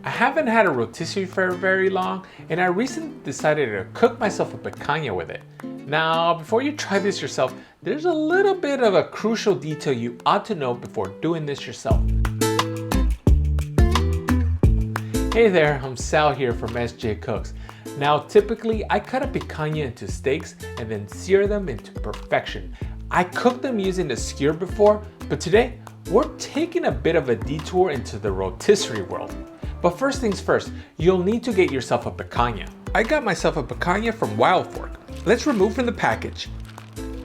I haven't had a rotisserie for very long, and I recently decided to cook myself a picanha with it. Now, before you try this yourself, there's a little bit of a crucial detail you ought to know before doing this yourself. Hey there, I'm Sal here from SJ Cooks. Now, typically I cut a picanha into steaks and then sear them into perfection. I cooked them using a skewer before, but today we're taking a bit of a detour into the rotisserie world. But first things first, you'll need to get yourself a picanha. I got myself a picanha from Wild Fork. Let's remove from the package.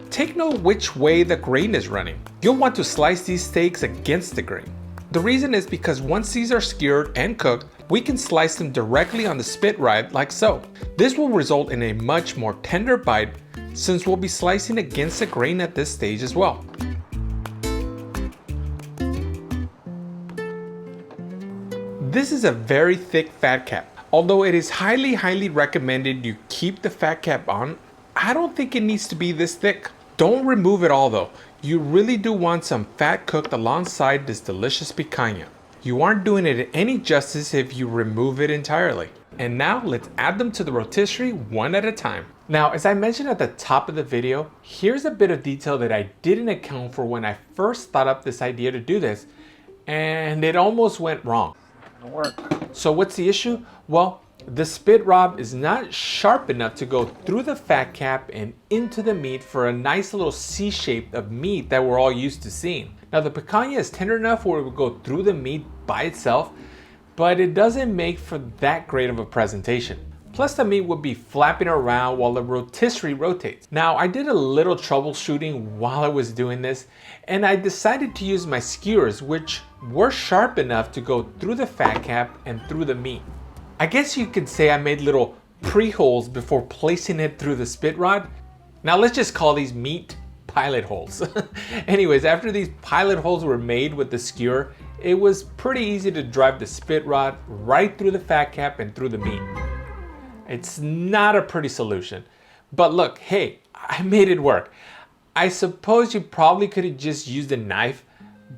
Take note which way the grain is running. You'll want to slice these steaks against the grain. The reason is because once these are skewered and cooked, we can slice them directly on the spit ride like so. This will result in a much more tender bite since we'll be slicing against the grain at this stage as well. This is a very thick fat cap. Although it is highly recommended you keep the fat cap on, I don't think it needs to be this thick. Don't remove it all though. You really do want some fat cooked alongside this delicious picanha. You aren't doing it any justice if you remove it entirely. And now let's add them to the rotisserie one at a time. Now, as I mentioned at the top of the video, here's a bit of detail that I didn't account for when I first thought up this idea to do this, and it almost went wrong. So what's the issue? Well, the spit rod is not sharp enough to go through the fat cap and into the meat for a nice little C shape of meat that we're all used to seeing. Now the picanha is tender enough where it will go through the meat by itself, but it doesn't make for that great of a presentation. Plus the meat would be flapping around while the rotisserie rotates. Now I did a little troubleshooting while I was doing this, and I decided to use my skewers, which were sharp enough to go through the fat cap and through the meat. I guess you could say I made little pre-holes before placing it through the spit rod. Now let's just call these meat pilot holes. Anyways, after these pilot holes were made with the skewer, it was pretty easy to drive the spit rod right through the fat cap and through the meat. It's not a pretty solution, but look, hey, I made it work. I suppose you probably could have just used a knife,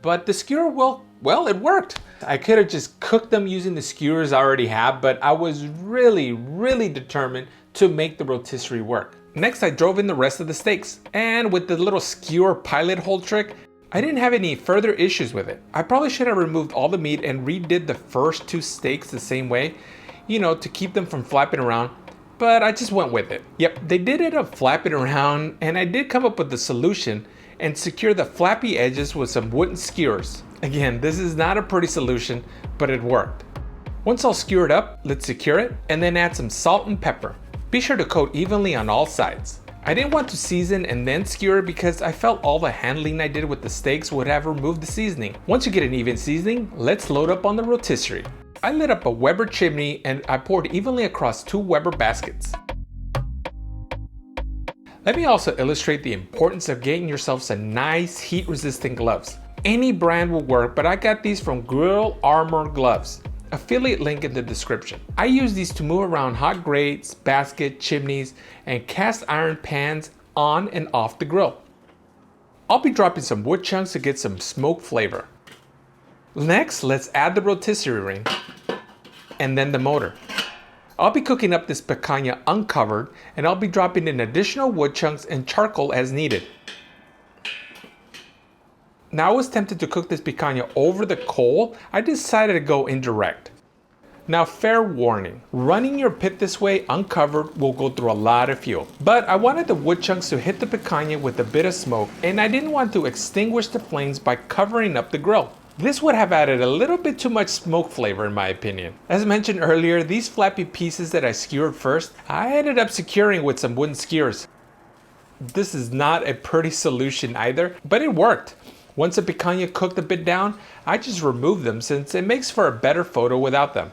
but the skewer, well, it worked. I could have just cooked them using the skewers I already have, but I was really determined to make the rotisserie work. Next, I drove in the rest of the steaks, and with the little skewer pilot hole trick, I didn't have any further issues with it. I probably should have removed all the meat and redid the first two steaks the same way, to keep them from flapping around, but I just went with it. Yep, they did end up flapping around, and I did come up with the solution and secure the flappy edges with some wooden skewers. Again, this is not a pretty solution, but it worked. Once all skewered up, let's secure it and then add some salt and pepper. Be sure to coat evenly on all sides. I didn't want to season and then skewer because I felt all the handling I did with the steaks would have removed the seasoning. Once you get an even seasoning, let's load up on the rotisserie. I lit up a Weber chimney and I poured evenly across 2 Weber baskets. Let me also illustrate the importance of getting yourself some nice heat-resistant gloves. Any brand will work, but I got these from Grill Armor Gloves. Affiliate link in the description. I use these to move around hot grates, basket, chimneys, and cast iron pans on and off the grill. I'll be dropping some wood chunks to get some smoke flavor. Next, let's add the rotisserie ring and then the motor. I'll be cooking up this picanha uncovered, and I'll be dropping in additional wood chunks and charcoal as needed. Now I was tempted to cook this picanha over the coal. I decided to go indirect. Now fair warning, running your pit this way uncovered will go through a lot of fuel. But I wanted the wood chunks to hit the picanha with a bit of smoke, and I didn't want to extinguish the flames by covering up the grill. This would have added a little bit too much smoke flavor in my opinion. As mentioned earlier, these flappy pieces that I skewered first, I ended up securing with some wooden skewers. This is not a pretty solution either, but it worked. Once the picanha cooked a bit down, I just removed them since it makes for a better photo without them.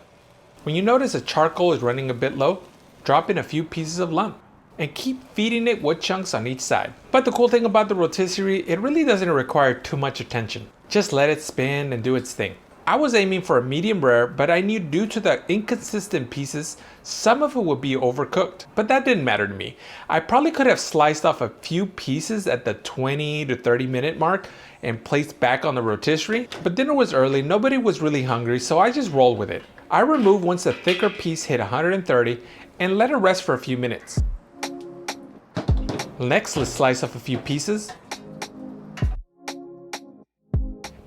When you notice the charcoal is running a bit low, drop in a few pieces of lump and keep feeding it wood chunks on each side. But the cool thing about the rotisserie, it really doesn't require too much attention. Just let it spin and do its thing. I was aiming for a medium rare, but I knew due to the inconsistent pieces, some of it would be overcooked. But that didn't matter to me. I probably could have sliced off a few pieces at the 20 to 30 minute mark and placed back on the rotisserie, but dinner was early, nobody was really hungry, so I just rolled with it. I remove once the thicker piece hit 130 and let it rest for a few minutes. Next, let's slice off a few pieces.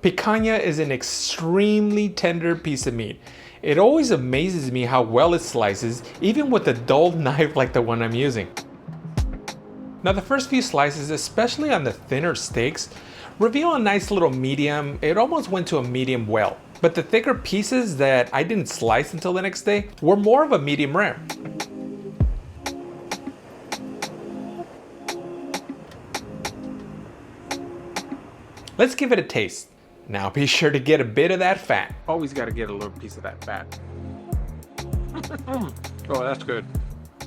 Picanha is an extremely tender piece of meat. It always amazes me how well it slices, even with a dull knife like the one I'm using. Now the first few slices, especially on the thinner steaks, reveal a nice little medium. It almost went to a medium well. But the thicker pieces that I didn't slice until the next day were more of a medium rare. Let's give it a taste. Now be sure to get a bit of that fat. Always got to get a little piece of that fat. Oh, that's good.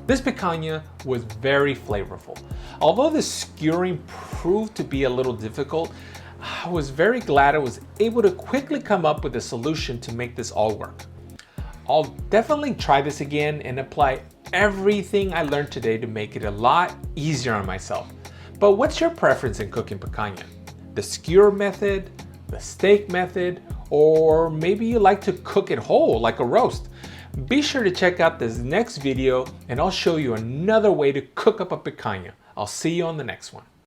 This picanha was very flavorful. Although the skewering proved to be a little difficult, I was very glad I was able to quickly come up with a solution to make this all work. I'll definitely try this again and apply everything I learned today to make it a lot easier on myself. But what's your preference in cooking picanha? The skewer method, the steak method, or maybe you like to cook it whole like a roast? Be sure to check out this next video and I'll show you another way to cook up a picanha. I'll see you on the next one.